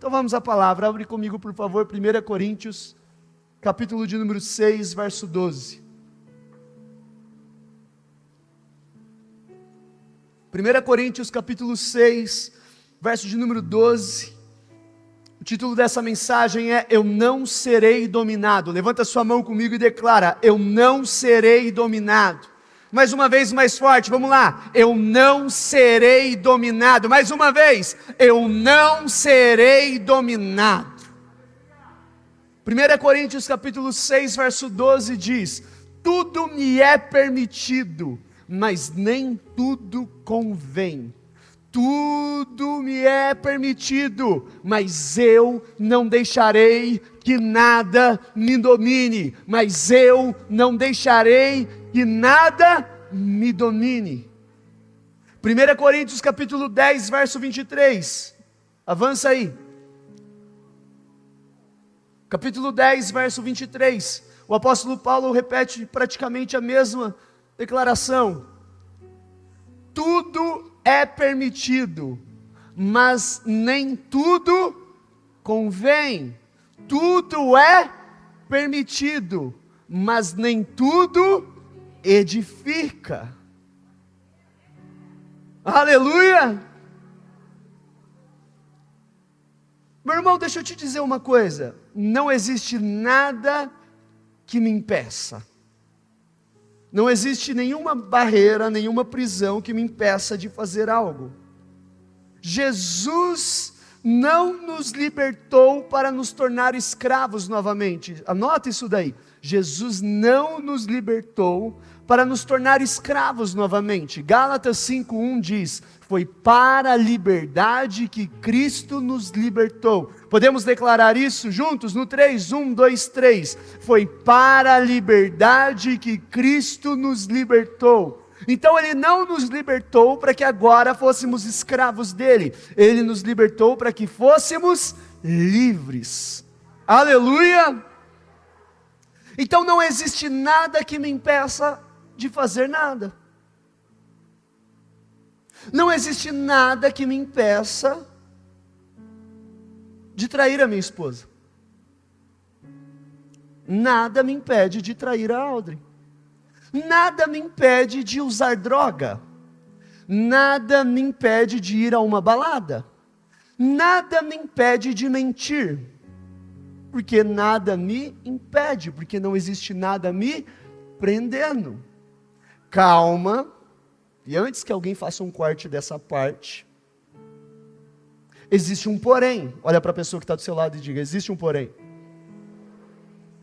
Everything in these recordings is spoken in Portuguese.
Então vamos à palavra, abre comigo por favor, 1 Coríntios, capítulo de número 6, verso 12. 1 Coríntios capítulo 6, verso de número 12, o título dessa mensagem é: Eu não serei dominado. Levanta sua mão comigo e declara: Eu não serei dominado. Mais uma vez, mais forte, vamos lá. Eu não serei dominado. Mais uma vez, eu não serei dominado. 1 Coríntios capítulo 6, verso 12 diz: Tudo me é permitido, mas nem tudo convém. Tudo me é permitido, mas eu não deixarei que nada me domine. Mas eu não deixarei que nada me domine. 1 Coríntios capítulo 10, verso 23. Avança aí. Capítulo 10, verso 23. O apóstolo Paulo repete praticamente a mesma declaração. Tudo é permitido, mas nem tudo convém. Tudo é permitido, mas nem tudo edifica. Aleluia! Meu irmão, deixa eu te dizer uma coisa. Não existe nada que me impeça. Não existe nenhuma barreira, nenhuma prisão que me impeça de fazer algo. Jesus não nos libertou para nos tornar escravos novamente. Anota isso daí. Jesus não nos libertou para nos tornar escravos novamente. Gálatas 5:1 diz: Foi para a liberdade que Cristo nos libertou. Podemos declarar isso juntos no 3, 1, 2, 3. Foi para a liberdade que Cristo nos libertou. Então Ele não nos libertou para que agora fôssemos escravos dEle. Ele nos libertou para que fôssemos livres. Aleluia! Então não existe nada que me impeça de fazer nada. Não existe nada que me impeça de trair a minha esposa. Nada me impede de trair a Audrey. Nada me impede de usar droga. Nada me impede de ir a uma balada. Nada me impede de mentir. Porque nada me impede, porque não existe nada me prendendo. Calma. E antes que alguém faça um corte dessa parte, existe um porém. Olha para a pessoa que está do seu lado e diga: existe um porém.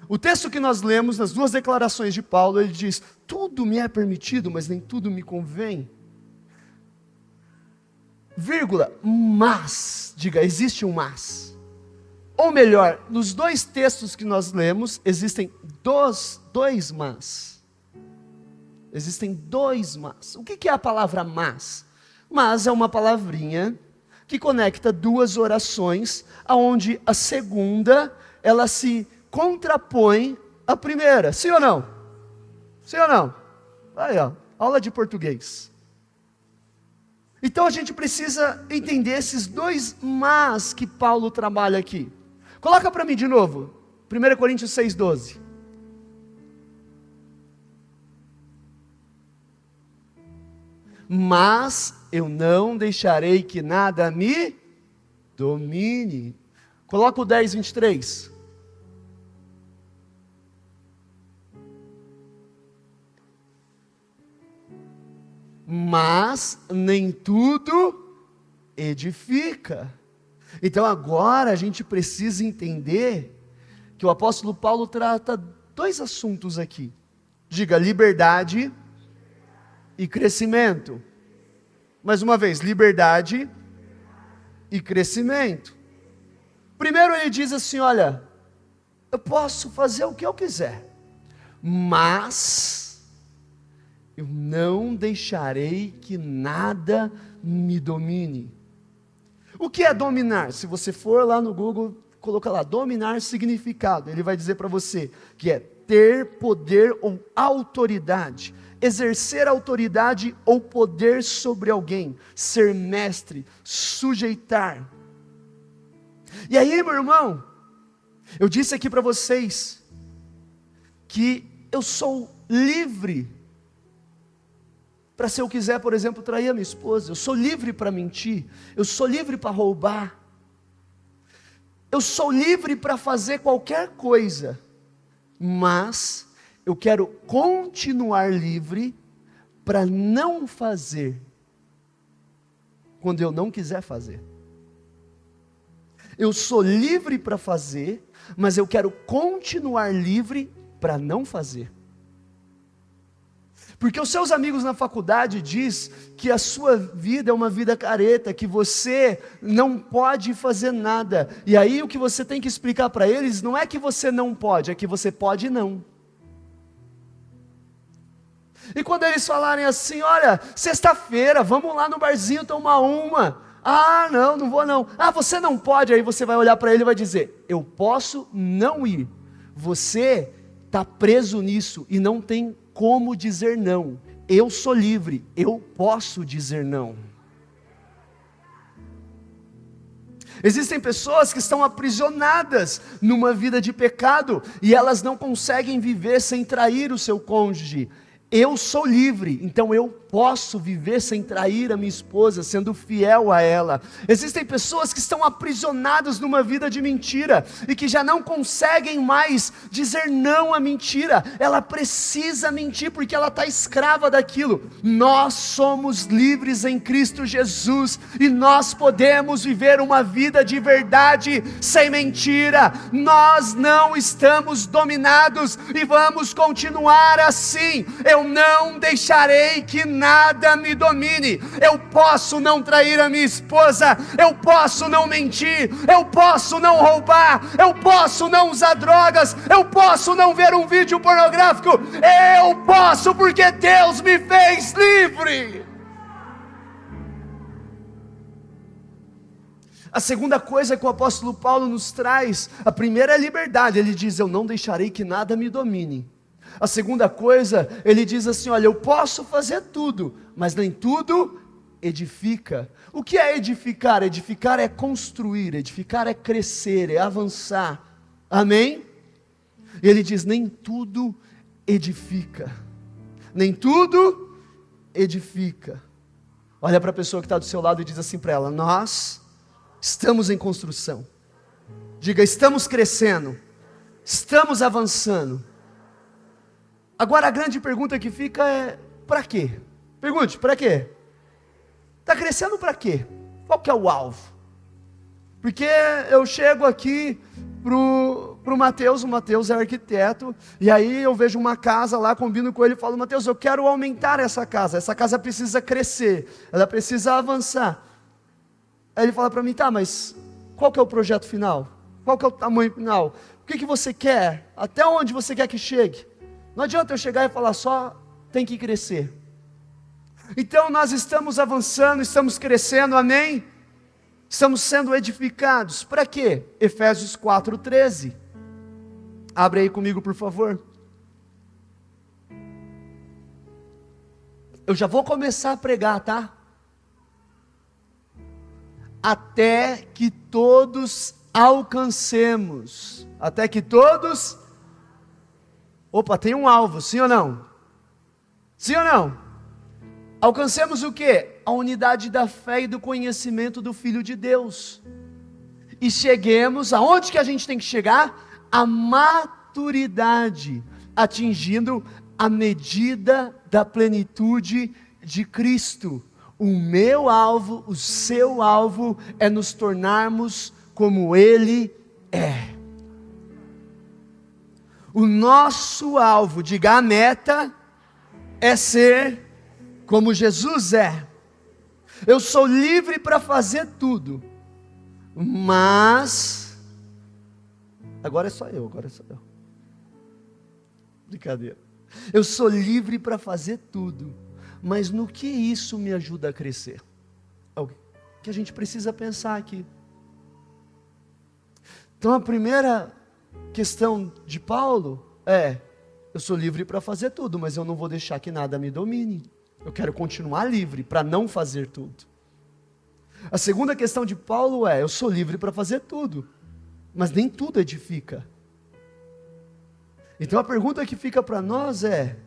O texto que nós lemos, nas duas declarações de Paulo, ele diz: tudo me é permitido, mas nem tudo me convém. Vírgula, mas, diga, existe um mas. Ou melhor, nos dois textos que nós lemos, existem dois mas. Existem dois mas. O que é a palavra mas? Mas é uma palavrinha que conecta duas orações, aonde a segunda, ela se contrapõe à primeira. Sim ou não? Sim ou não? Aí, ó, aula de português. Então a gente precisa entender esses dois mas que Paulo trabalha aqui. Coloca para mim de novo, 1 Coríntios 6,12. Mas eu não deixarei que nada me domine. Coloca o 10:23. Mas nem tudo edifica. Então agora a gente precisa entender que o apóstolo Paulo trata dois assuntos aqui. Diga: liberdade e crescimento. Mais uma vez, liberdade e crescimento. Primeiro ele diz assim: olha, eu posso fazer o que eu quiser, mas eu não deixarei que nada me domine. O que é dominar? Se você for lá no Google, coloca lá, dominar significado, ele vai dizer para você que é ter poder ou autoridade, exercer autoridade ou poder sobre alguém, ser mestre, sujeitar. E aí, meu irmão, eu disse aqui para vocês que eu sou livre para, se eu quiser, por exemplo, trair a minha esposa. Eu sou livre para mentir. Eu sou livre para roubar. Eu sou livre para fazer qualquer coisa. Mas eu quero continuar livre para não fazer quando eu não quiser fazer. Eu sou livre para fazer, mas eu quero continuar livre para não fazer. Porque os seus amigos na faculdade diz que a sua vida é uma vida careta, que você não pode fazer nada. E aí o que você tem que explicar para eles não é que você não pode, é que você pode não. E quando eles falarem assim, olha, sexta-feira, vamos lá no barzinho tomar uma. Ah, não vou não. Ah, você não pode. Aí você vai olhar para ele e vai dizer, eu posso não ir. Você está preso nisso e não tem como dizer não. Eu sou livre, eu posso dizer não. Existem pessoas que estão aprisionadas numa vida de pecado e elas não conseguem viver sem trair o seu cônjuge. Eu sou livre, então eu posso viver sem trair a minha esposa, sendo fiel a ela. Existem pessoas que estão aprisionadas numa vida de mentira e que já não conseguem mais dizer não à mentira. Ela precisa mentir porque ela está escrava daquilo. Nós somos livres em Cristo Jesus e nós podemos viver uma vida de verdade sem mentira. Nós não estamos dominados e vamos continuar assim. Eu não deixarei que nada me domine. Eu posso não trair a minha esposa, eu posso não mentir, eu posso não roubar, eu posso não usar drogas, eu posso não ver um vídeo pornográfico, eu posso porque Deus me fez livre. A segunda coisa que o apóstolo Paulo nos traz, a primeira é a liberdade. Ele diz, eu não deixarei que nada me domine. A segunda coisa, ele diz assim, olha, eu posso fazer tudo, mas nem tudo edifica. O que é edificar? Edificar é construir, edificar é crescer, é avançar. Amém? E ele diz, nem tudo edifica. Nem tudo edifica. Olha para a pessoa que está do seu lado e diz assim para ela, nós estamos em construção. Diga, estamos crescendo, estamos avançando. Agora a grande pergunta que fica é, para quê? Pergunte, para quê? Está crescendo para quê? Qual que é o alvo? Porque eu chego aqui pro Mateus, o Mateus é arquiteto, e aí eu vejo uma casa lá, combino com ele e falo, Mateus, eu quero aumentar essa casa precisa crescer, ela precisa avançar. Aí ele fala para mim, tá, mas qual que é o projeto final? Qual que é o tamanho final? O que você quer? Até onde você quer que chegue? Não adianta eu chegar e falar só, tem que crescer. Então nós estamos avançando, estamos crescendo, amém? Estamos sendo edificados. Para quê? Efésios 4:13. Abre aí comigo, por favor. Eu já vou começar a pregar, tá? Até que todos alcancemos. Até que todos... Opa, tem um alvo, sim ou não? Sim ou não? Alcancemos o quê? A unidade da fé e do conhecimento do Filho de Deus. E cheguemos, aonde que a gente tem que chegar? A maturidade, atingindo a medida da plenitude de Cristo. O meu alvo, o seu alvo, é nos tornarmos como Ele é. O nosso alvo, diga a meta, é ser como Jesus é. Eu sou livre para fazer tudo, mas, agora é só eu. Brincadeira. Eu sou livre para fazer tudo, mas no que isso me ajuda a crescer? É o que a gente precisa pensar aqui. Então a primeira questão de Paulo é, eu sou livre para fazer tudo, mas eu não vou deixar que nada me domine. Eu quero continuar livre para não fazer tudo. A segunda questão de Paulo é: eu sou livre para fazer tudo, mas nem tudo edifica. Então a pergunta que fica para nós é: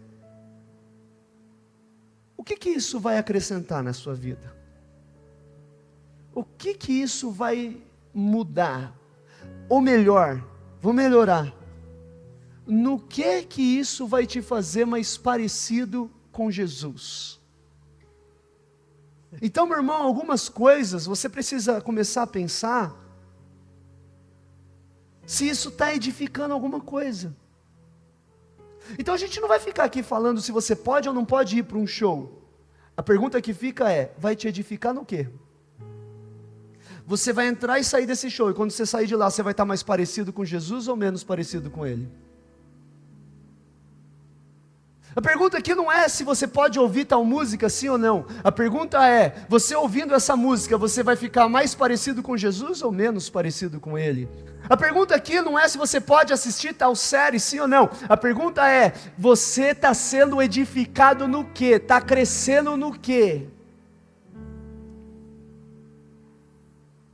o que isso vai acrescentar na sua vida? O que isso vai mudar? Ou melhor, vou melhorar. No que isso vai te fazer mais parecido com Jesus? Então, meu irmão, algumas coisas você precisa começar a pensar se isso está edificando alguma coisa. Então a gente não vai ficar aqui falando se você pode ou não pode ir para um show. A pergunta que fica é: vai te edificar no quê? Você vai entrar e sair desse show, e quando você sair de lá, você vai estar mais parecido com Jesus ou menos parecido com Ele? A pergunta aqui não é se você pode ouvir tal música, sim ou não. A pergunta é: você ouvindo essa música, você vai ficar mais parecido com Jesus ou menos parecido com Ele? A pergunta aqui não é se você pode assistir tal série, sim ou não. A pergunta é: você está sendo edificado no quê? Está crescendo no quê?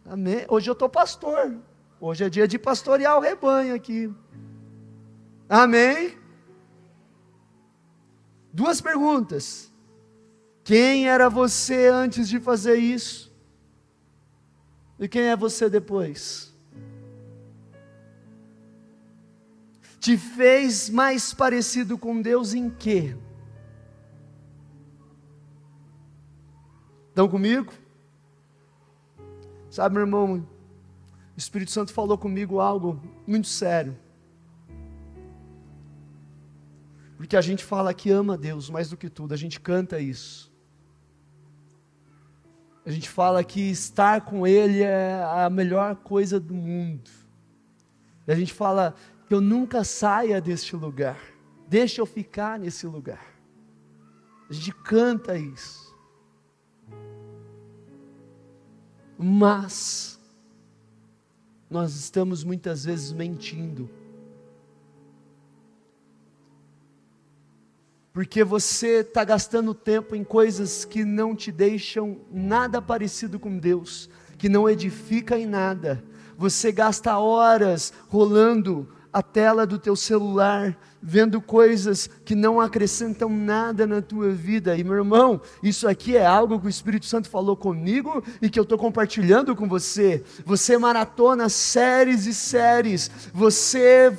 Amém? Hoje eu estou pastor. Hoje é dia de pastorear o rebanho aqui. Amém? Duas perguntas: quem era você antes de fazer isso? E quem é você depois? Te fez mais parecido com Deus em quê? Estão comigo? Sabe, meu irmão, o Espírito Santo falou comigo algo muito sério. Porque a gente fala que ama Deus mais do que tudo, a gente canta isso. A gente fala que estar com Ele é a melhor coisa do mundo. E a gente fala que eu nunca saia deste lugar, deixa eu ficar nesse lugar. A gente canta isso. Mas nós estamos muitas vezes mentindo. Porque você está gastando tempo em coisas que não te deixam nada parecido com Deus, que não edifica em nada. Você gasta horas rolando a tela do teu celular, vendo coisas que não acrescentam nada na tua vida. E meu irmão, isso aqui é algo que o Espírito Santo falou comigo e que eu estou compartilhando com você. Você maratona séries e séries, você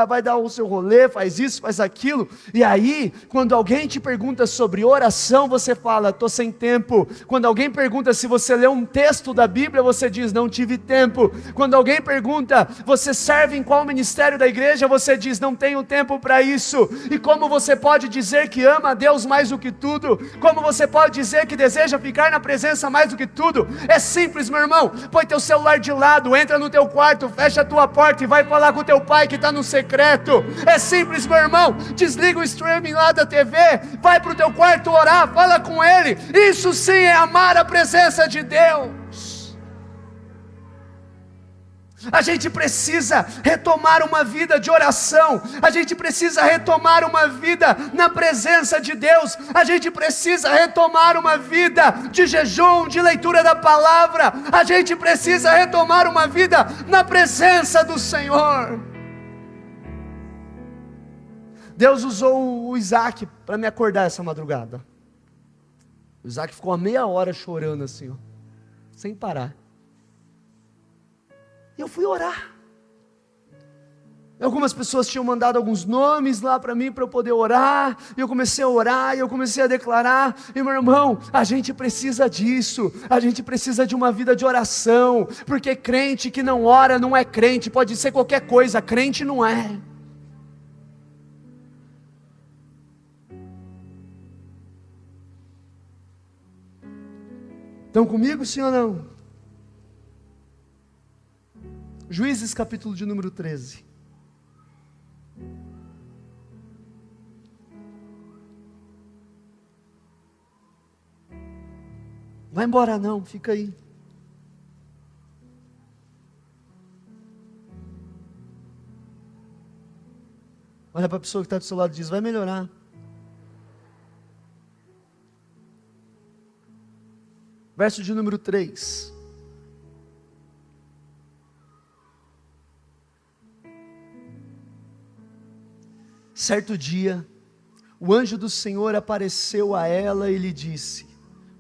vai dar o seu rolê, faz isso, faz aquilo, e aí, quando alguém te pergunta sobre oração, você fala: estou sem tempo. Quando alguém pergunta se você leu um texto da Bíblia, você diz: não tive tempo. Quando alguém pergunta: você serve em qual ministério da igreja? Você diz: não tenho tempo para isso. E como você pode dizer que ama a Deus mais do que tudo? Como você pode dizer que deseja ficar na presença mais do que tudo? É simples, meu irmão. Põe teu celular de lado, entra no teu quarto, fecha a tua porta e vai falar com o teu pai que está no secreto. É simples, meu irmão. Desliga o streaming lá da TV, vai para o teu quarto orar, fala com ele. Isso sim é amar a presença de Deus. A gente precisa retomar uma vida de oração, a gente precisa retomar uma vida na presença de Deus, a gente precisa retomar uma vida de jejum, de leitura da palavra, a gente precisa retomar uma vida na presença do Senhor. Deus usou o Isaac para me acordar essa madrugada. O Isaac ficou uma meia hora chorando assim, ó, sem parar. E eu fui orar. Algumas pessoas tinham mandado alguns nomes lá para mim, para eu poder orar, e eu comecei a orar, e eu comecei a declarar, e meu irmão, a gente precisa disso, a gente precisa de uma vida de oração, porque crente que não ora não é crente, pode ser qualquer coisa, crente não é. Estão comigo, sim ou não? Juízes capítulo de número 13. Vai embora não, fica aí. Olha para a pessoa que está do seu lado e diz: vai melhorar. verso de número 3. Certo dia, o anjo do Senhor apareceu a ela e lhe disse: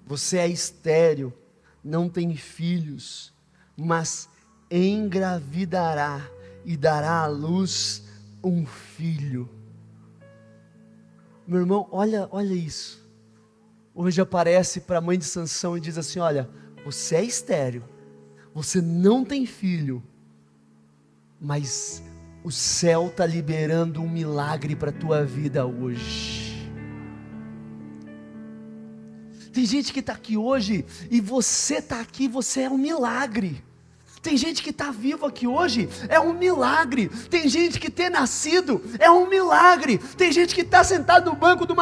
você é estéril, não tem filhos, mas engravidará e dará à luz um filho. Meu irmão, olha isso. O anjo aparece para a mãe de Sansão e diz assim: olha, você é estéril, você não tem filho, mas o céu está liberando um milagre para a tua vida hoje. Tem gente que está aqui hoje, e você está aqui, você é um milagre. Tem gente que está vivo aqui hoje, é um milagre. Tem gente que ter nascido é um milagre. Tem gente que está sentado no banco de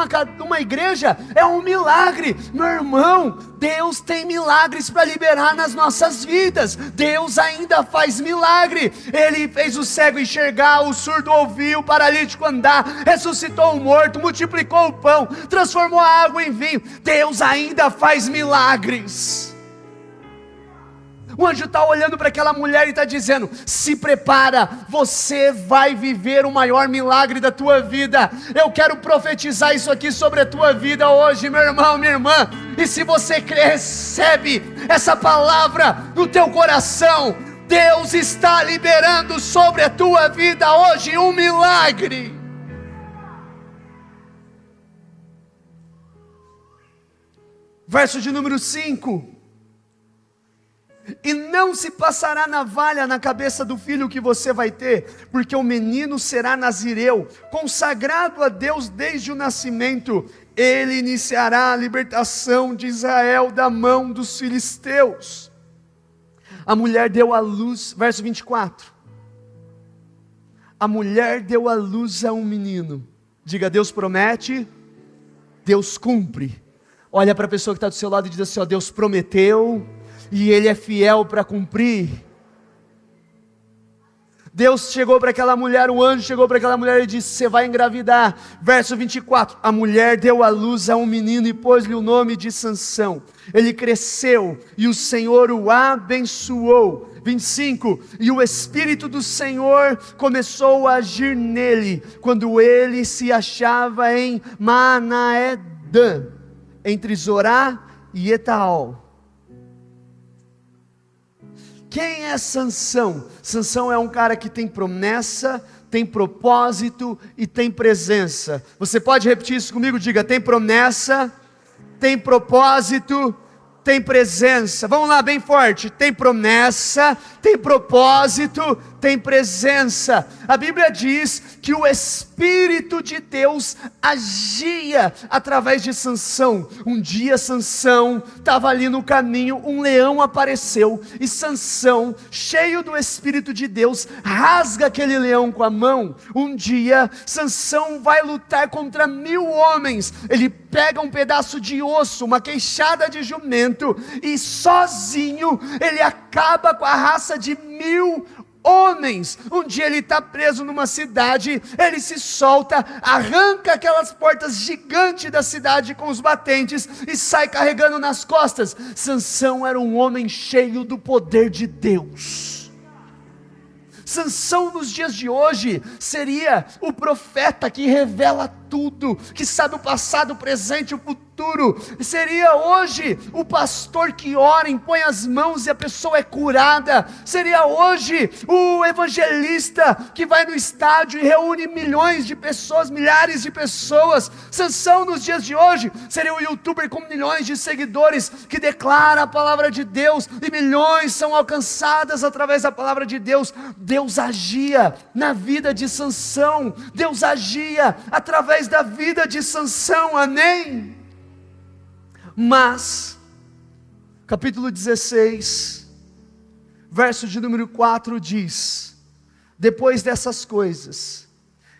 uma igreja, é um milagre. Meu irmão, Deus tem milagres para liberar nas nossas vidas. Deus ainda faz milagre. Ele fez o cego enxergar, o surdo ouvir, o paralítico andar, ressuscitou o morto, multiplicou o pão, transformou a água em vinho. Deus ainda faz milagres. O anjo está olhando para aquela mulher e está dizendo: se prepara, você vai viver o maior milagre da tua vida. Eu quero profetizar isso aqui sobre a tua vida hoje, meu irmão, minha irmã. E se você crê, recebe essa palavra no teu coração. Deus está liberando sobre a tua vida hoje um milagre. Verso de número 5. E não se passará navalha na cabeça do filho que você vai ter, porque o menino será nazireu, consagrado a Deus desde o nascimento. Ele iniciará a libertação de Israel da mão dos filisteus. A mulher deu à luz, verso 24. A mulher deu à luz a um menino. Diga: Deus promete, Deus cumpre. Olha para a pessoa que está do seu lado e diz assim: ó, Deus prometeu, e Ele é fiel para cumprir. Deus chegou para aquela mulher, o anjo chegou para aquela mulher e disse: você vai engravidar. Verso 24, a mulher deu à luz a um menino e pôs-lhe o nome de Sansão. Ele cresceu e o Senhor o abençoou. 25, e o Espírito do Senhor começou a agir nele, quando ele se achava em Manaedã, entre Zorá e Etaol. Quem é Sansão? Sansão é um cara que tem promessa, tem propósito e tem presença. Você pode repetir isso comigo? Diga: tem promessa, tem propósito, tem presença. Vamos lá, bem forte. Tem promessa, tem propósito, tem presença. A Bíblia diz que o Espírito de Deus agia através de Sansão. Um dia Sansão estava ali no caminho, um leão apareceu, e Sansão, cheio do Espírito de Deus, rasga aquele leão com a mão. Um dia Sansão vai lutar contra 1000 homens. Ele pega um pedaço de osso, uma queixada de jumento, e sozinho ele acaba com a raça de 1000 homens. Um dia ele está preso numa cidade, ele se solta, arranca aquelas portas gigantes da cidade com os batentes e sai carregando nas costas. Sansão era um homem cheio do poder de Deus. Sansão nos dias de hoje seria o profeta que revela tudo, que sabe o passado, o presente e o futuro. Seria hoje o pastor que ora, impõe as mãos e a pessoa é curada. Seria hoje o evangelista que vai no estádio e reúne milhões de pessoas, milhares de pessoas. Sansão nos dias de hoje seria o youtuber com milhões de seguidores que declara a palavra de Deus, e milhões são alcançadas através da palavra de Deus. Deus agia na vida de Sansão, Deus agia através da vida de Sansão, amém? Mas, capítulo 16, verso de número 4 diz: depois dessas coisas,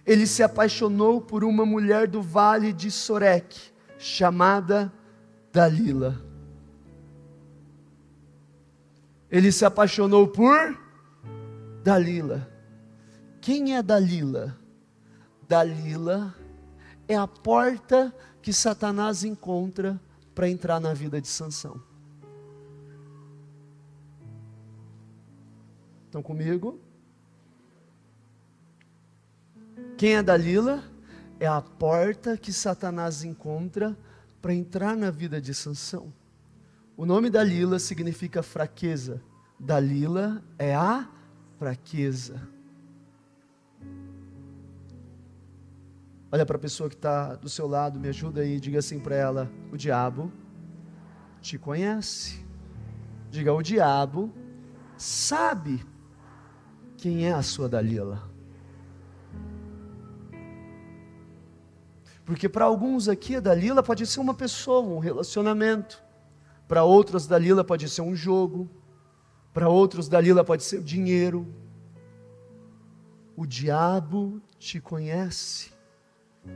ele se apaixonou por uma mulher do vale de Soreque, chamada Dalila. Ele se apaixonou por Dalila. Quem é Dalila? Dalila é a porta que Satanás encontra para entrar na vida de Sansão. Estão comigo? Quem é Dalila? É a porta que Satanás encontra para entrar na vida de Sansão. O nome Dalila significa fraqueza. Dalila é a fraqueza. Olha para a pessoa que está do seu lado, me ajuda aí, diga assim para ela: o diabo te conhece. Diga: o diabo sabe quem é a sua Dalila. Porque para alguns aqui a Dalila pode ser uma pessoa, um relacionamento. Para outros Dalila pode ser um jogo. Para outros Dalila pode ser o dinheiro. O diabo te conhece.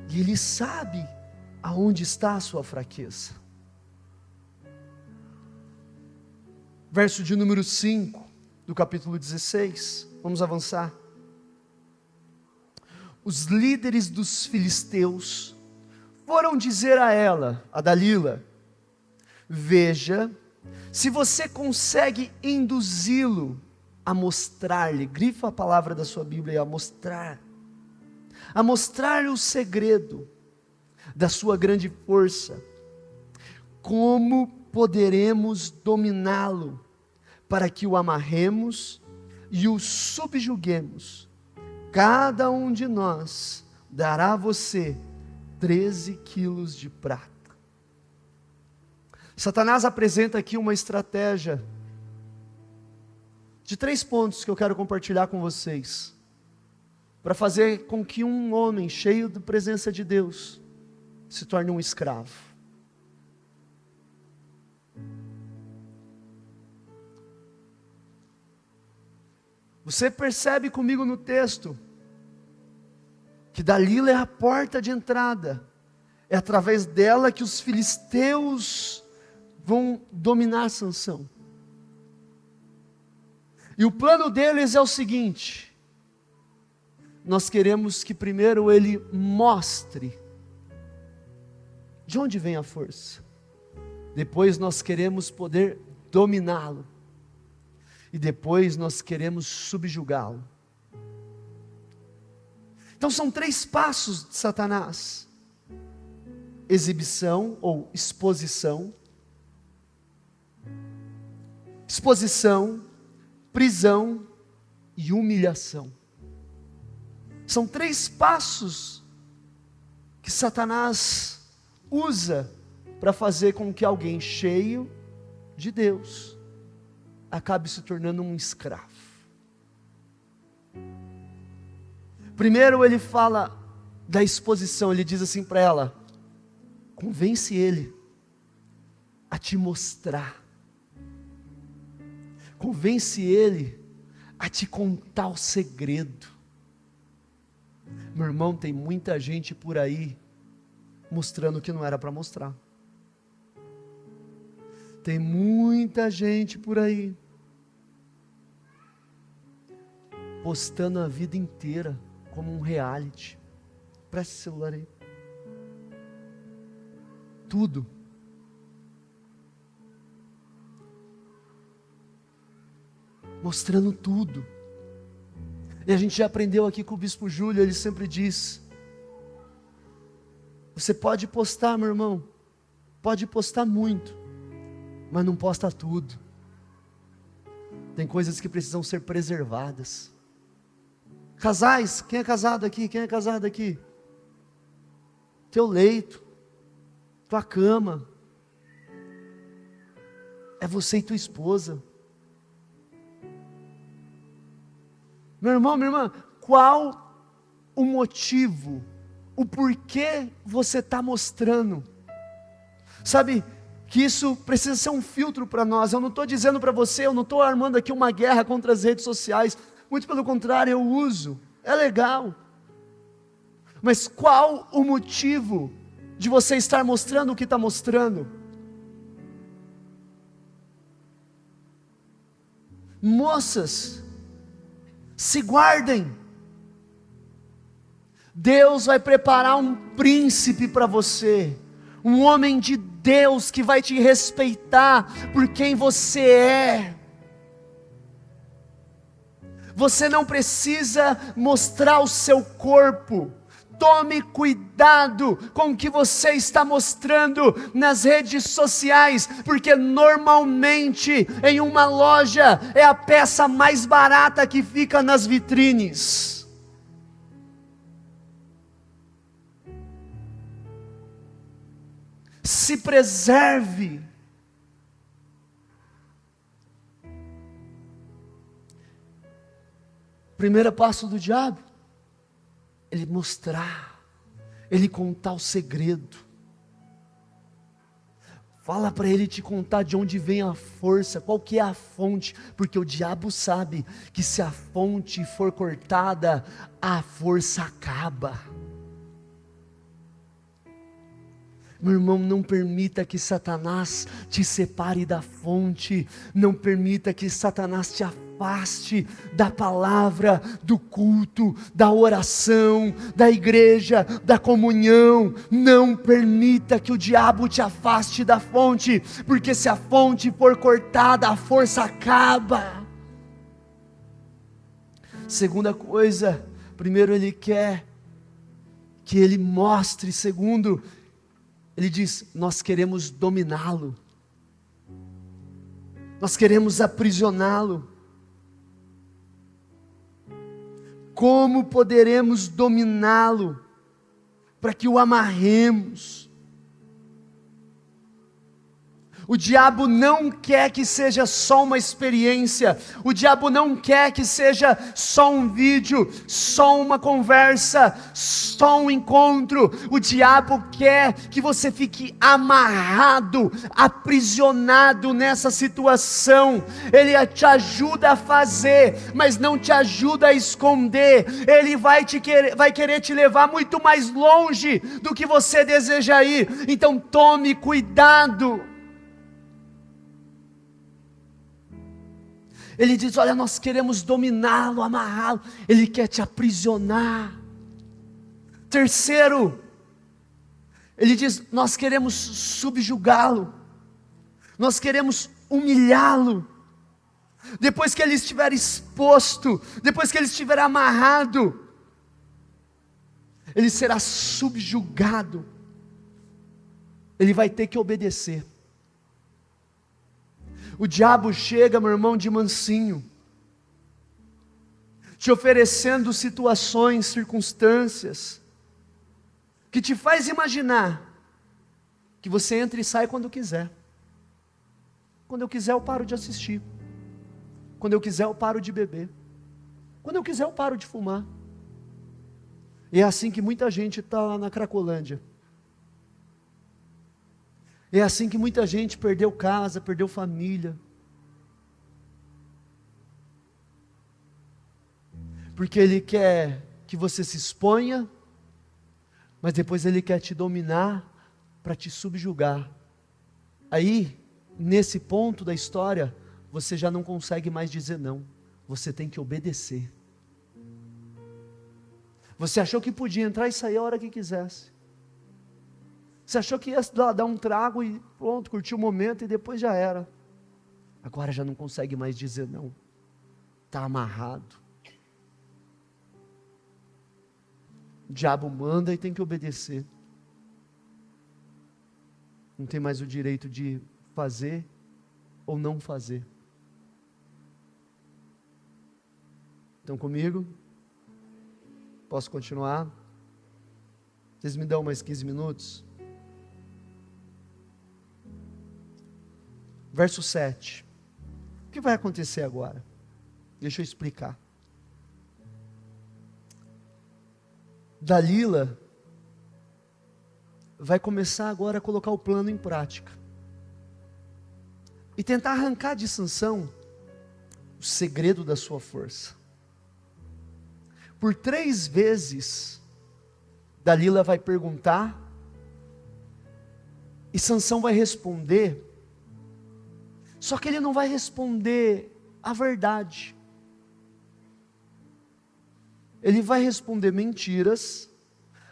E ele sabe aonde está a sua fraqueza. Verso de número 5 do capítulo 16. Vamos avançar. Os líderes dos filisteus foram dizer a ela, a Dalila: veja se você consegue induzi-lo a mostrar-lhe, grifa a palavra da sua Bíblia, a mostrar-lhe o segredo da sua grande força. Como poderemos dominá-lo para que o amarremos e o subjuguemos? Cada um de nós dará a você 13 quilos de prata. Satanás apresenta aqui uma estratégia de 3 pontos que eu quero compartilhar com vocês, para fazer com que um homem cheio da presença de Deus se torne um escravo. Você percebe comigo no texto que Dalila é a porta de entrada. É através dela que os filisteus vão dominar Sansão. E o plano deles é o seguinte: nós queremos que primeiro ele mostre de onde vem a força. Depois nós queremos poder dominá-lo. E depois nós queremos subjugá-lo. Então são 3 passos de Satanás: exibição ou exposição, prisão e humilhação. São 3 passos que Satanás usa para fazer com que alguém cheio de Deus acabe se tornando um escravo. Primeiro ele fala da exposição, ele diz assim para ela: convence ele a te mostrar, convence ele a te contar o segredo. Meu irmão, tem muita gente por aí mostrando o que não era para mostrar. Tem muita gente por aí postando a vida inteira como um reality. Presta esse celular aí. Tudo. Mostrando tudo. E a gente já aprendeu aqui com o Bispo Júlio, ele sempre diz: você pode postar, meu irmão, pode postar muito, mas não posta tudo. Tem coisas que precisam ser preservadas. Casais, quem é casado aqui? Quem é casado aqui? Teu leito, tua cama, é você e tua esposa. Meu irmão, minha irmã, qual o motivo, o porquê você está mostrando? Sabe que isso precisa ser um filtro para nós. Eu não estou dizendo para você, eu não estou armando aqui uma guerra contra as redes sociais. Muito pelo contrário, eu uso, é legal. Mas qual o motivo de você estar mostrando o que está mostrando? Moças, se guardem. Deus vai preparar um príncipe para você, um homem de Deus que vai te respeitar por quem você é. Você não precisa mostrar o seu corpo. Tome cuidado com o que você está mostrando nas redes sociais, porque normalmente em uma loja é a peça mais barata que fica nas vitrines. Se preserve. Primeiro passo do diabo, ele mostrar, ele contar o segredo. Fala para ele te contar de onde vem a força, qual que é a fonte, porque o diabo sabe que se a fonte for cortada, a força acaba. Meu irmão, não permita que Satanás te separe da fonte, não permita que Satanás te afaste da palavra, do culto, da oração, da igreja, da comunhão. Não permita que o diabo te afaste da fonte, porque se a fonte for cortada, a força acaba. Segunda coisa, primeiro ele quer que ele mostre, segundo, ele diz, nós queremos dominá-lo, nós queremos aprisioná-lo. Como poderemos dominá-lo, para que o amarremos? O diabo não quer que seja só uma experiência, o diabo não quer que seja só um vídeo, só uma conversa, só um encontro. O diabo quer que você fique amarrado, aprisionado nessa situação. Ele te ajuda a fazer, mas não te ajuda a esconder. Ele vai querer te levar muito mais longe do que você deseja ir. Então tome cuidado. Ele diz, olha, nós queremos dominá-lo, amarrá-lo. Ele quer te aprisionar. Terceiro, ele diz, nós queremos subjugá-lo. Nós queremos humilhá-lo. Depois que ele estiver exposto, depois que ele estiver amarrado, ele será subjugado. Ele vai ter que obedecer. O diabo chega, meu irmão, de mansinho, te oferecendo situações, circunstâncias, que te faz imaginar, que você entra e sai quando quiser. Quando eu quiser eu paro de assistir, quando eu quiser eu paro de beber, quando eu quiser eu paro de fumar. E é assim que muita gente está lá na Cracolândia. É assim que muita gente perdeu casa, perdeu família. Porque ele quer que você se exponha, mas depois ele quer te dominar para te subjugar. Aí, nesse ponto da história, você já não consegue mais dizer não. Você tem que obedecer. Você achou que podia entrar e sair a hora que quisesse. Você achou que ia dar um trago e pronto, curtir o momento e depois já era. Agora já não consegue mais dizer não. Está amarrado. O diabo manda e tem que obedecer. Não tem mais o direito de fazer ou não fazer. Estão comigo? Posso continuar? Vocês me dão mais 15 minutos? Verso 7. O que vai acontecer agora? Deixa eu explicar. Dalila vai começar agora a colocar o plano em prática. E tentar arrancar de Sansão o segredo da sua força. Por 3 vezes, Dalila vai perguntar, e Sansão vai responder. Só que ele não vai responder a verdade. Ele vai responder mentiras,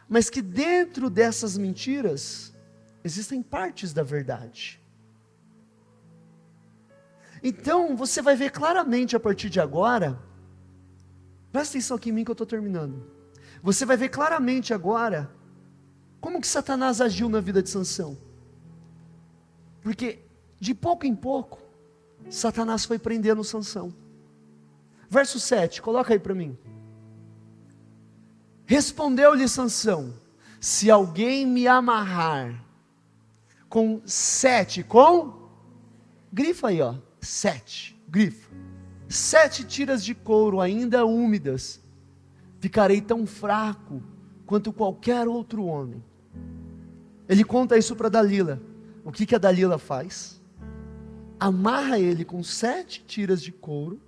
mas que dentro dessas mentiras existem partes da verdade. Então você vai ver claramente a partir de agora Presta atenção aqui em mim que eu estou terminando. Você vai ver claramente agora como que Satanás agiu na vida de Sansão. Porque de pouco em pouco, Satanás foi prendendo Sansão. Verso 7, coloca aí para mim. Respondeu-lhe Sansão: se alguém me amarrar com 7, grifa aí, 7, grifa, 7 tiras de couro ainda úmidas, ficarei tão fraco quanto qualquer outro homem. Ele conta isso para Dalila. O que a Dalila faz? Amarra ele com 7 tiras de couro,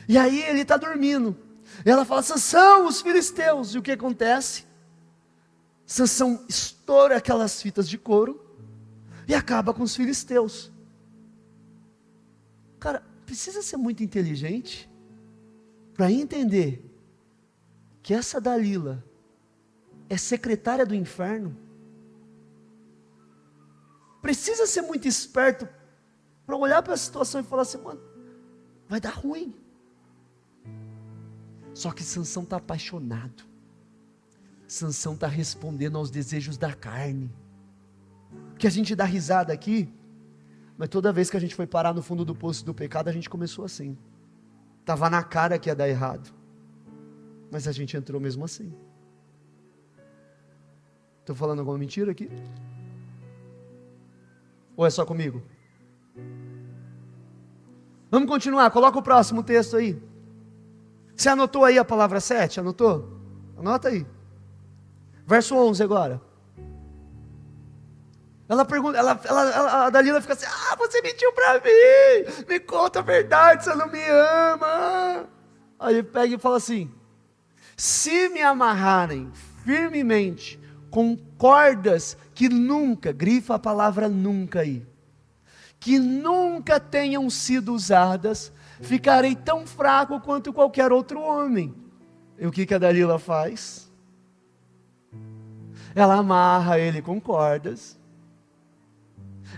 e aí ele está dormindo. Ela fala: Sansão, os filisteus. E o que acontece? Sansão estoura aquelas fitas de couro e acaba com os filisteus. Cara, precisa ser muito inteligente para entender que essa Dalila é secretária do inferno. Precisa ser muito esperto para olhar para a situação e falar assim: mano, vai dar ruim. Só que Sansão está apaixonado. Sansão está respondendo aos desejos da carne. Que a gente dá risada aqui, mas toda vez que a gente foi parar no fundo do poço do pecado, a gente começou assim. Estava na cara que ia dar errado, mas a gente entrou mesmo assim. Estou falando alguma mentira aqui? Ou é só comigo? Vamos continuar, coloca o próximo texto aí. Você anotou aí a palavra 7? Anotou? Anota aí. Verso 11 agora. Ela pergunta, a Dalila fica assim: você mentiu para mim, me conta a verdade, você não me ama. Aí ele pega e fala assim: se me amarrarem firmemente com cordas que nunca, grifa a palavra nunca aí, que nunca tenham sido usadas, ficarei tão fraco quanto qualquer outro homem. E o que a Dalila faz? Ela amarra ele com cordas.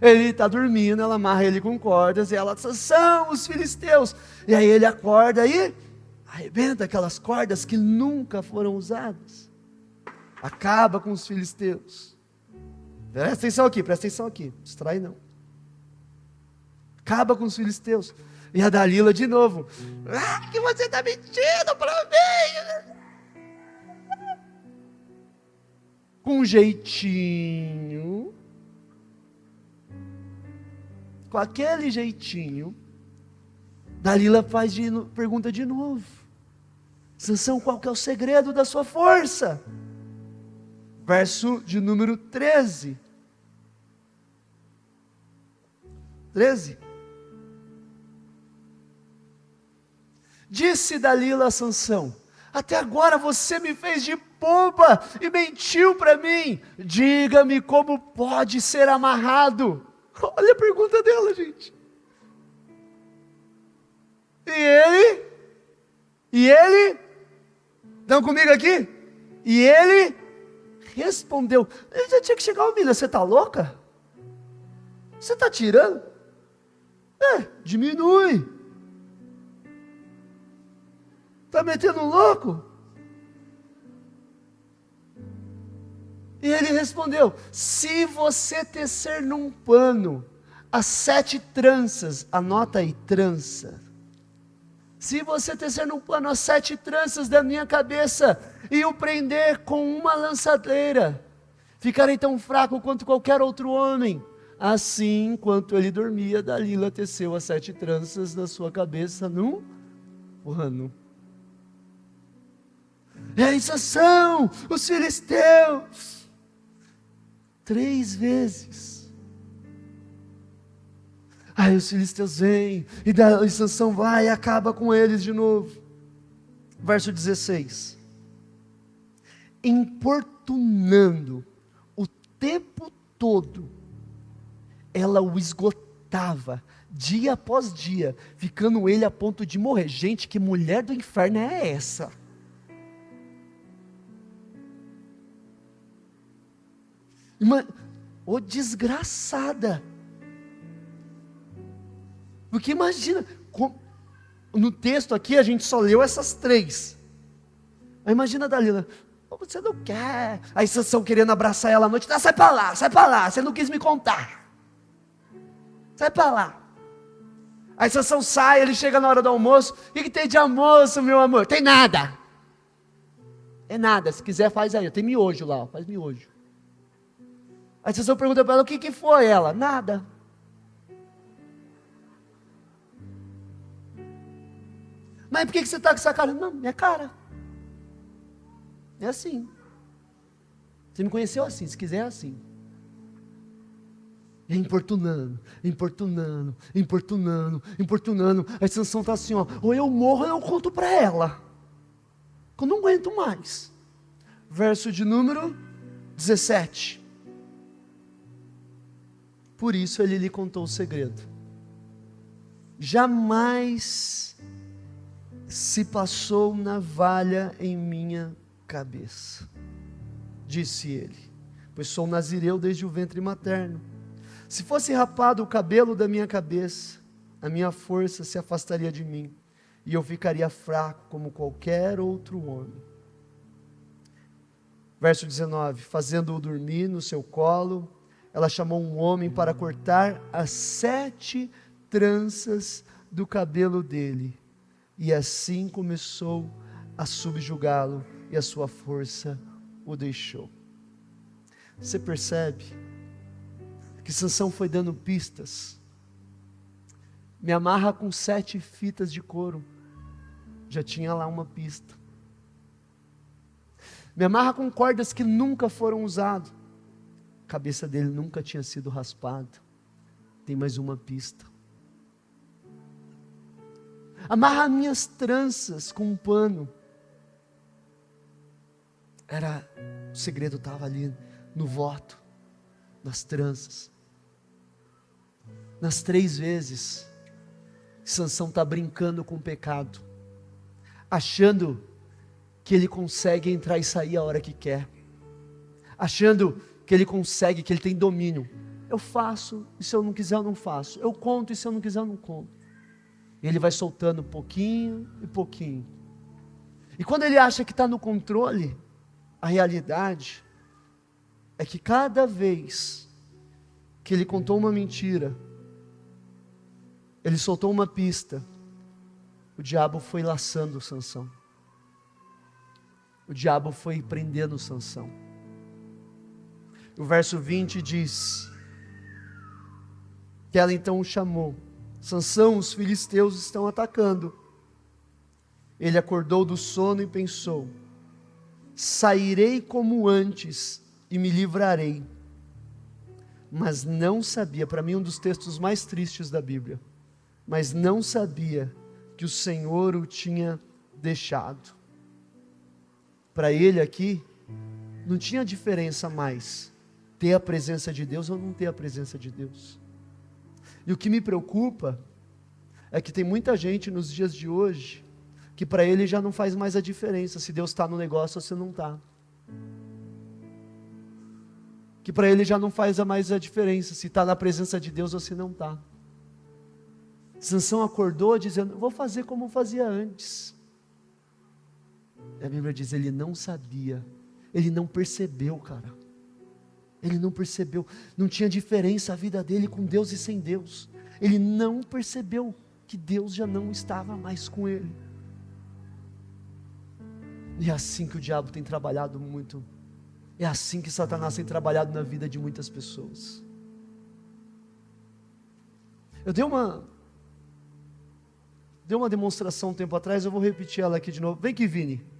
Ele está dormindo, ela amarra ele com cordas, e ela: são os filisteus. E aí ele acorda e arrebenta aquelas cordas que nunca foram usadas. Acaba com os filisteus. Presta atenção aqui, não distrai não. Acaba com os filisteus. E a Dalila de novo: que você está mentindo para mim. Com um jeitinho, com aquele jeitinho, Dalila pergunta de novo: Sansão, qual que é o segredo da sua força? Verso de número 13. Disse Dalila a Sansão: até agora você me fez de boba e mentiu para mim. Diga-me como pode ser amarrado. Olha a pergunta dela, gente. E ele, estão comigo aqui? E ele respondeu. Ele já tinha que chegar: Mila, você está louca? Você está tirando? Diminui. Está metendo um louco? E ele respondeu: se você tecer num pano as 7 tranças, anota aí, trança. Se você tecer num pano as 7 tranças da minha cabeça e o prender com uma lançadeira, ficarei tão fraco quanto qualquer outro homem. Assim, enquanto ele dormia, Dalila teceu as 7 tranças na sua cabeça num pano. E aí, Sansão, os filisteus, 3 vezes. Aí os filisteus vêm, e Sansão vai e acaba com eles de novo. Verso 16. Importunando o tempo todo, ela o esgotava, dia após dia, ficando ele a ponto de morrer. Gente, que mulher do inferno é essa? Ô desgraçada. Porque imagina, no texto aqui a gente só leu essas 3. Aí imagina a Dalila, você não quer. Aí Sansão querendo abraçar ela à noite, sai para lá, você não quis me contar. Sai para lá. Aí Sansão sai, ele chega na hora do almoço, o que tem de almoço, meu amor? Tem nada. É nada, se quiser faz aí, tem miojo lá, faz miojo. Aí Sansão pergunta para ela, o que foi ela? Nada. Mas por que você está com essa cara? Não, minha cara. É assim. Você me conheceu assim, se quiser é assim. É importunando. Aí Sansão está assim, ó, ou eu morro ou eu conto para ela. Eu não aguento mais. Verso de número 17. Por isso ele lhe contou o segredo. Jamais se passou navalha em minha cabeça, disse ele, pois sou nazireu desde o ventre materno. Se fosse rapado o cabelo da minha cabeça, a minha força se afastaria de mim, e eu ficaria fraco como qualquer outro homem. Verso 19, fazendo-o dormir no seu colo, ela chamou um homem para cortar as 7 tranças do cabelo dele, e assim começou a subjugá-lo, e a sua força o deixou. Você percebe que Sansão foi dando pistas? Me amarra com 7 fitas de couro, já tinha lá uma pista. Me amarra com cordas que nunca foram usadas, a cabeça dele nunca tinha sido raspada, tem mais uma pista. Amarra minhas tranças com um pano, o segredo estava ali no voto, nas tranças. Nas 3 vezes, Sansão está brincando com o pecado, achando que ele consegue entrar e sair a hora que quer, achando que ele consegue, que ele tem domínio. Eu faço, e se eu não quiser eu não faço. Eu conto, e se eu não quiser eu não conto. E ele vai soltando pouquinho e pouquinho. E quando ele acha que está no controle, a realidade é que cada vez que ele contou uma mentira, ele soltou uma pista, o diabo foi laçando Sansão. O diabo foi prendendo Sansão. O verso 20 diz que ela então o chamou. Sansão, os filisteus estão atacando. Ele acordou do sono e pensou: sairei como antes e me livrarei. Mas não sabia, para mim um dos textos mais tristes da Bíblia, mas não sabia que o Senhor o tinha deixado. Para ele aqui, não tinha diferença mais, ter a presença de Deus ou não ter a presença de Deus. E o que me preocupa, é que tem muita gente nos dias de hoje, que para ele já não faz mais a diferença, se Deus está no negócio ou se não está. Que para ele já não faz mais a diferença, se está na presença de Deus ou se não está. Sansão acordou dizendo: vou fazer como fazia antes. A Bíblia diz, ele não sabia, ele não percebeu, cara. Ele não percebeu, não tinha diferença a vida dele com Deus e sem Deus. Ele não percebeu que Deus já não estava mais com ele. E é assim que o diabo tem trabalhado muito. É assim que Satanás tem trabalhado na vida de muitas pessoas. Eu dei uma demonstração um tempo atrás, eu vou repetir ela aqui de novo. Vem aqui, Vini.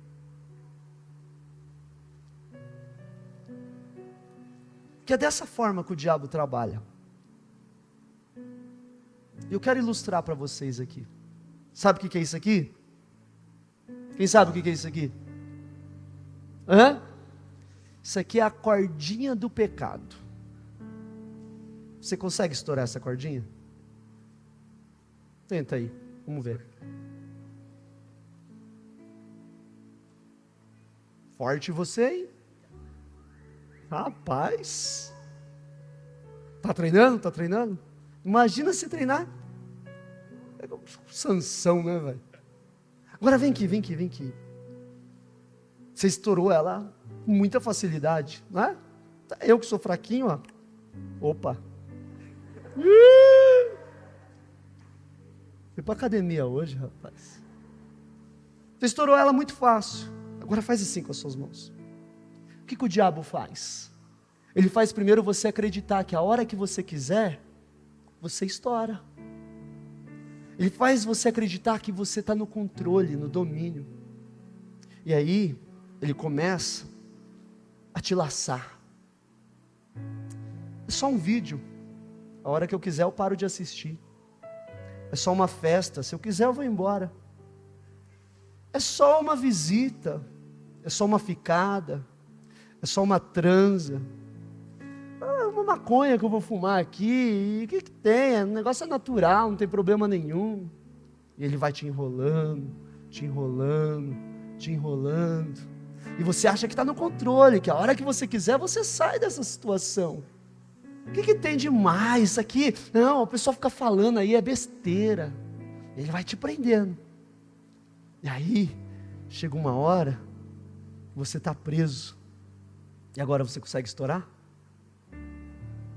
Que é dessa forma que o diabo trabalha. Eu quero ilustrar para vocês aqui. Sabe o que é isso aqui? Quem sabe o que é isso aqui? Isso aqui é a cordinha do pecado. Você consegue estourar essa cordinha? Tenta aí, vamos ver. Forte você, hein? Rapaz, tá treinando? Imagina se treinar. Sansão, né, velho? Agora vem aqui, vem aqui, vem aqui. Você estourou ela com muita facilidade, não é? Eu que sou fraquinho, ó. Opa. Fui pra academia hoje, rapaz. Você estourou ela muito fácil. Agora faz assim com as suas mãos. O que o diabo faz? Ele faz primeiro você acreditar que a hora que você quiser, você estoura. Ele faz você acreditar que você está no controle, no domínio. E aí, ele começa a te laçar. É só um vídeo. A hora que eu quiser eu paro de assistir. É só uma festa. Se eu quiser eu vou embora. É só uma visita. É só uma ficada. É só uma transa. É uma maconha que eu vou fumar aqui. E o que tem? O negócio é natural, não tem problema nenhum. E ele vai te enrolando, te enrolando, te enrolando. E você acha que está no controle, que a hora que você quiser você sai dessa situação. O que tem de mais aqui? Não, o pessoal fica falando aí, é besteira. Ele vai te prendendo. E aí, chega uma hora, você está preso. E agora você consegue estourar?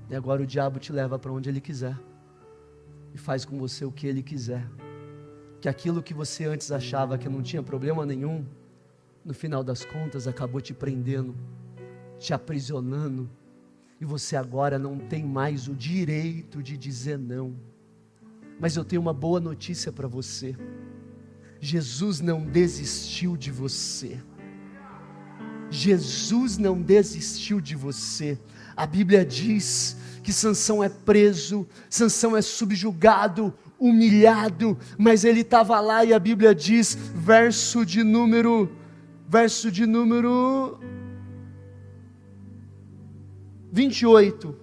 E agora o diabo te leva para onde ele quiser. E faz com você o que ele quiser. Que aquilo que você antes achava que não tinha problema nenhum, no final das contas acabou te prendendo, te aprisionando. E você agora não tem mais o direito de dizer não. Mas eu tenho uma boa notícia para você. Jesus não desistiu de você. Jesus não desistiu de você. A Bíblia diz que Sansão é preso, Sansão é subjugado, humilhado, mas ele estava lá e a Bíblia diz, verso de número 28,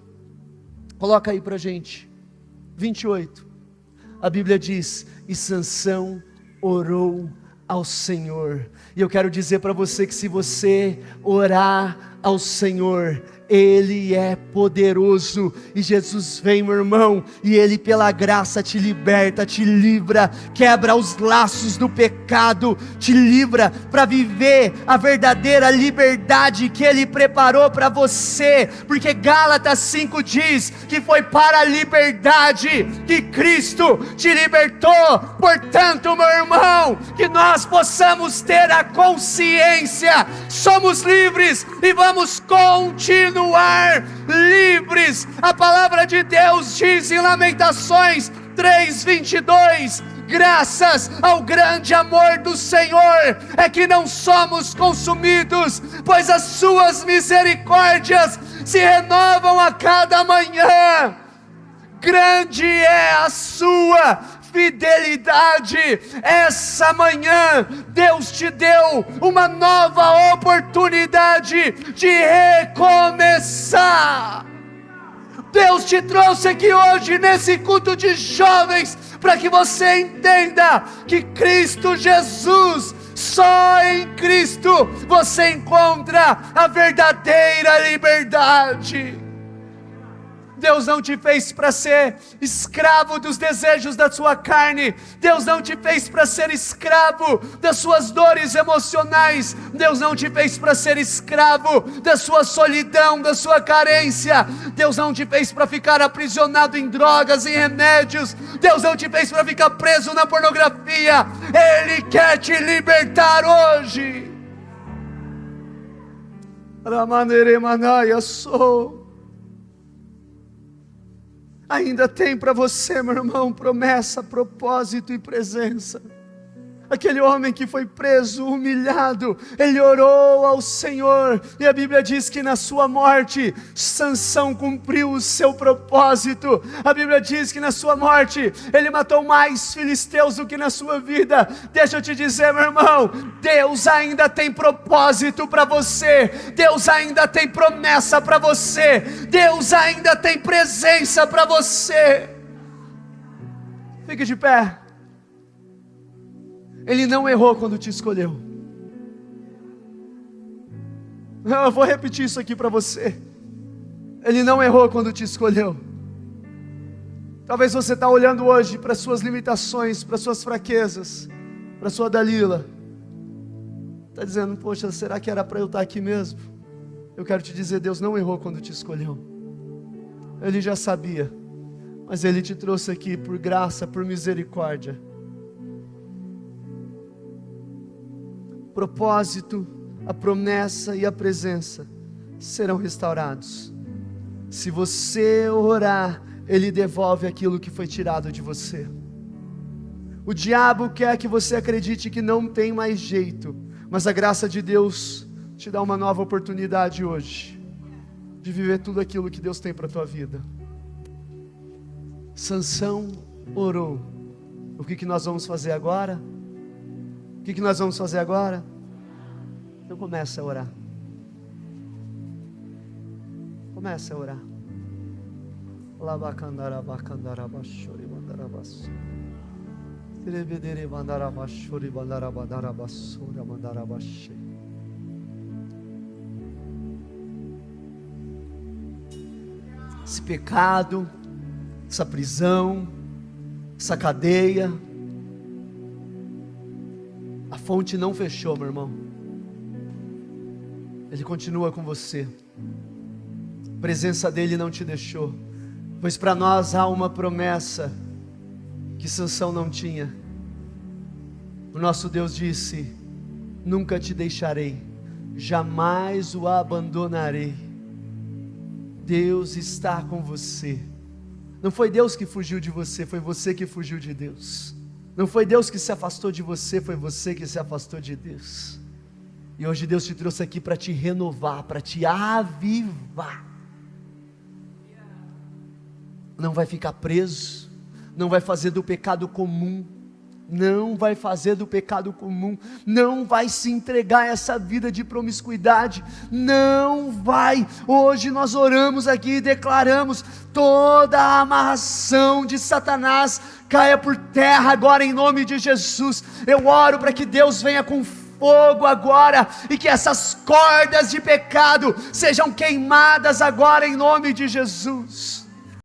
coloca aí pra gente, 28, a Bíblia diz, e Sansão orou ao Senhor, e eu quero dizer para você que se você orar ao Senhor, Ele é poderoso, e Jesus vem, meu irmão, e Ele pela graça te liberta, te livra, quebra os laços do pecado, te livra para viver a verdadeira liberdade que Ele preparou para você, porque Gálatas 5 diz, que foi para a liberdade que Cristo te libertou, portanto meu irmão, que nós possamos ter a consciência, somos livres, e vamos continuar livres. A palavra de Deus diz em Lamentações 3:22, graças ao grande amor do Senhor é que não somos consumidos, pois as suas misericórdias se renovam a cada manhã. Grande é a sua fidelidade. Essa manhã Deus te deu uma nova oportunidade de recomeçar. Deus te trouxe aqui hoje nesse culto de jovens para que você entenda que Cristo Jesus, só em Cristo você encontra a verdadeira liberdade. Deus não te fez para ser escravo dos desejos da sua carne. Deus não te fez para ser escravo das suas dores emocionais. Deus não te fez para ser escravo da sua solidão, da sua carência. Deus não te fez para ficar aprisionado em drogas, em remédios. Deus não te fez para ficar preso na pornografia. Ele quer te libertar hoje. Ainda tem para você, meu irmão, promessa, propósito e presença. Aquele homem que foi preso, humilhado, ele orou ao Senhor, e a Bíblia diz que na sua morte, Sansão cumpriu o seu propósito. A Bíblia diz que na sua morte, ele matou mais filisteus do que na sua vida. Deixa eu te dizer, meu irmão, Deus ainda tem propósito para você, Deus ainda tem promessa para você, Deus ainda tem presença para você. Fique de pé. Ele não errou quando te escolheu. Eu vou repetir isso aqui para você. Ele não errou quando te escolheu. Talvez você está olhando hoje para suas limitações, para suas fraquezas, para sua Dalila. Está dizendo, poxa, será que era para eu estar aqui mesmo? Eu quero te dizer, Deus não errou quando te escolheu. Ele já sabia, mas Ele te trouxe aqui por graça, por misericórdia. O propósito, a promessa e a presença serão restaurados. Se você orar, Ele devolve aquilo que foi tirado de você. O diabo quer que você acredite que não tem mais jeito, mas a graça de Deus te dá uma nova oportunidade hoje, de viver tudo aquilo que Deus tem para a tua vida. Sansão orou. O que nós vamos fazer agora? O que nós vamos fazer agora? Então começa a orar. Começa a orar. Esse pecado, essa prisão, essa cadeia, a fonte não fechou, meu irmão. Ele continua com você. A presença dele não te deixou, pois para nós há uma promessa que Sansão não tinha. O nosso Deus disse: nunca te deixarei, jamais o abandonarei. Deus está com você. Não foi Deus que fugiu de você, foi você que fugiu de Deus. Não foi Deus que se afastou de você, foi você que se afastou de Deus. E hoje Deus te trouxe aqui para te renovar, para te avivar. Não vai ficar preso, não vai fazer do pecado comum, não vai fazer do pecado comum, não vai se entregar a essa vida de promiscuidade, não vai. Hoje nós oramos aqui e declaramos: toda a amarração de Satanás caia por terra agora em nome de Jesus. Eu oro para que Deus venha com fogo agora, e que essas cordas de pecado sejam queimadas agora em nome de Jesus.